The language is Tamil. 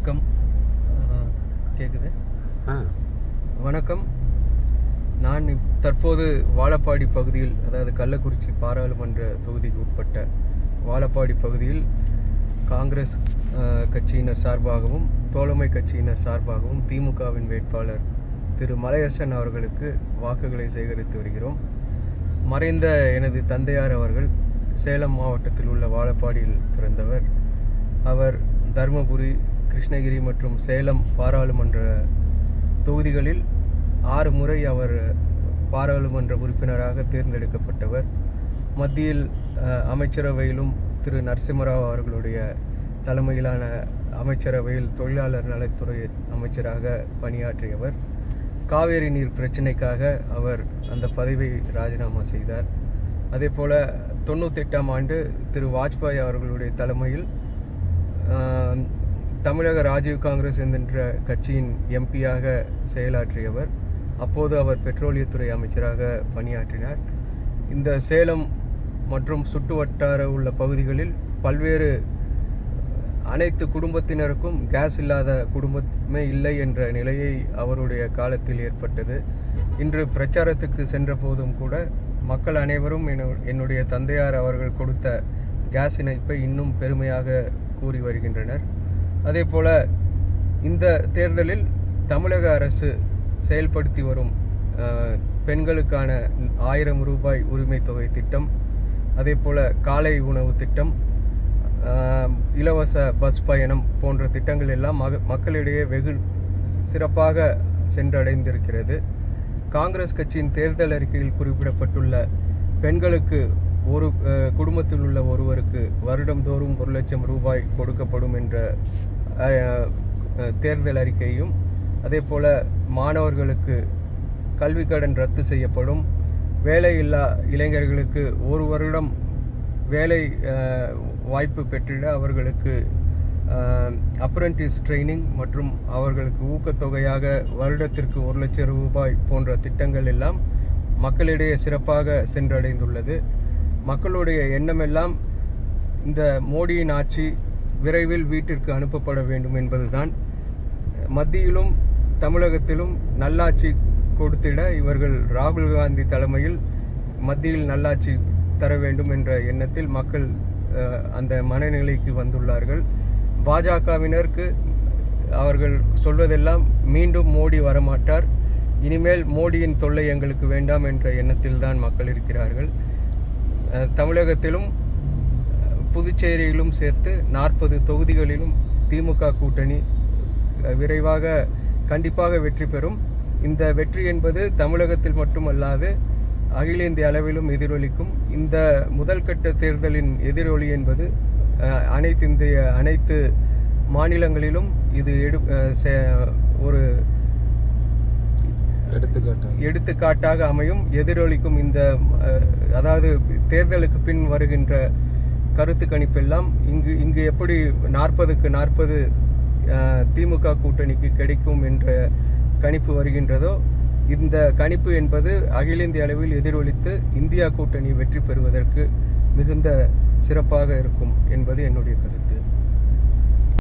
வணக்கம். கேட்குது? வணக்கம். நான் தற்போது வாழப்பாடி பகுதியில், அதாவது கள்ளக்குறிச்சி பாராளுமன்ற தொகுதிக்கு உட்பட்ட வாழப்பாடி பகுதியில் காங்கிரஸ் கட்சியினர் சார்பாகவும் தோழமை கட்சியினர் சார்பாகவும் திமுகவின் வேட்பாளர் திரு மலையரசன் அவர்களுக்கு வாக்குகளை சேகரித்து வருகிறோம். மறைந்த எனது தந்தையார் அவர்கள் சேலம் மாவட்டத்தில் உள்ள வாழப்பாடியில் பிறந்தவர். அவர் தருமபுரி, கிருஷ்ணகிரி மற்றும் சேலம் பாராளுமன்ற தொகுதிகளில் 6 முறை அவர் பாராளுமன்ற உறுப்பினராக தேர்ந்தெடுக்கப்பட்டவர். மத்தியில் அமைச்சரவையிலும் திரு நரசிம்மராவ் அவர்களுடைய தலைமையிலான அமைச்சரவையில் தொழிலாளர் நலத்துறை அமைச்சராக பணியாற்றியவர். காவேரி நீர் பிரச்சினைக்காக அவர் அந்த பதவியை ராஜினாமா செய்தார். அதே போல் 98ஆம் ஆண்டு திரு வாஜ்பாய் அவர்களுடைய தலைமையில் தமிழக ராஜீவ் காங்கிரஸ் என்கின்ற கட்சியின் எம்பியாக செயலாற்றியவர். அப்போது அவர் பெட்ரோலியத்துறை அமைச்சராக பணியாற்றினார். இந்த சேலம் மற்றும் சுற்று வட்டார உள்ள பகுதிகளில் பல்வேறு அனைத்து குடும்பத்தினருக்கும் கேஸ் இல்லாத குடும்பமே இல்லை என்ற நிலையை அவருடைய காலத்தில் ஏற்பட்டது. இன்று பிரச்சாரத்துக்கு சென்ற போதும் கூட மக்கள் அனைவரும் என்னுடைய தந்தையார் அவர்கள் கொடுத்த கேஸ் இணைப்பை இன்னும் பெருமையாக கூறி வருகின்றனர். அதே போல் இந்த தேர்தலில் தமிழக அரசு செயல்படுத்தி வரும் பெண்களுக்கான 1000 ரூபாய் உரிமை தொகை திட்டம், அதே போல் காலை உணவு திட்டம், இலவச பஸ் பயணம் போன்ற திட்டங்கள் எல்லாம் மக்களிடையே வெகு சிறப்பாக சென்றடைந்திருக்கிறது. காங்கிரஸ் கட்சியின் தேர்தல் அறிக்கையில் குறிப்பிடப்பட்டுள்ள பெண்களுக்கு ஒரு குடும்பத்தில் உள்ள ஒருவருக்கு வருடந்தோறும் 1 லட்சம் ரூபாய் கொடுக்கப்படும் என்ற தேர்தல் அறிக்கையும், அதே போல் மாணவர்களுக்கு கல்வி கடன் ரத்து செய்யப்படும், வேலையில்லா இளைஞர்களுக்கு 1 வருடம் வேலை வாய்ப்பு பெற்றிட அவர்களுக்கு அப்ரெண்டிஸ் ட்ரைனிங் மற்றும் அவர்களுக்கு ஊக்கத்தொகையாக வருடத்திற்கு 1 லட்சம் ரூபாய் போன்ற திட்டங்கள் எல்லாம் மக்களிடையே சிறப்பாக சென்றடைந்துள்ளது. மக்களுடைய எண்ணமெல்லாம் இந்த மோடியின் ஆட்சி விரைவில் வீட்டிற்கு அனுப்பப்பட வேண்டும் என்பதுதான். மத்தியிலும் தமிழகத்திலும் நல்லாட்சி கொடுத்திட இவர்கள் ராகுல் காந்தி தலைமையில் மத்தியில் நல்லாட்சி தர வேண்டும் என்ற எண்ணத்தில் மக்கள் அந்த மனநிலைக்கு வந்துள்ளார்கள். பாஜகவினருக்கு அவர்கள் சொல்வதெல்லாம் மீண்டும் மோடி வரமாட்டார், இனிமேல் மோடியின் தொல்லை எங்களுக்கு வேண்டாம் என்ற எண்ணத்தில் தான் மக்கள் இருக்கிறார்கள். தமிழகத்திலும் புதுச்சேரியிலும் சேர்த்து 40 தொகுதிகளிலும் திமுக கூட்டணி விரைவாக கண்டிப்பாக வெற்றி பெறும். இந்த வெற்றி என்பது தமிழகத்தில் மட்டுமல்லாது அகில இந்திய அளவிலும் எதிரொலிக்கும். இந்த முதல் கட்ட தேர்தலின் எதிரொலி என்பது அனைத்து மாநிலங்களிலும் இது ஒரு எடுத்துக்காட்டாக அமையும், எதிரொலிக்கும். இந்த அதாவது தேர்தலுக்கு பின் வருகின்ற கருத்து கணிப்பெல்லாம் இங்கு எப்படி 40க்கு 40 திமுக கூட்டணிக்கு கிடைக்கும் என்ற கணிப்பு வருகின்றதோ, இந்த கணிப்பு என்பது அகில இந்திய அளவில் எதிரொலித்து இந்தியா கூட்டணி வெற்றி பெறுவதற்கு மிகுந்த சிறப்பாக இருக்கும் என்பது என்னுடைய கருத்து.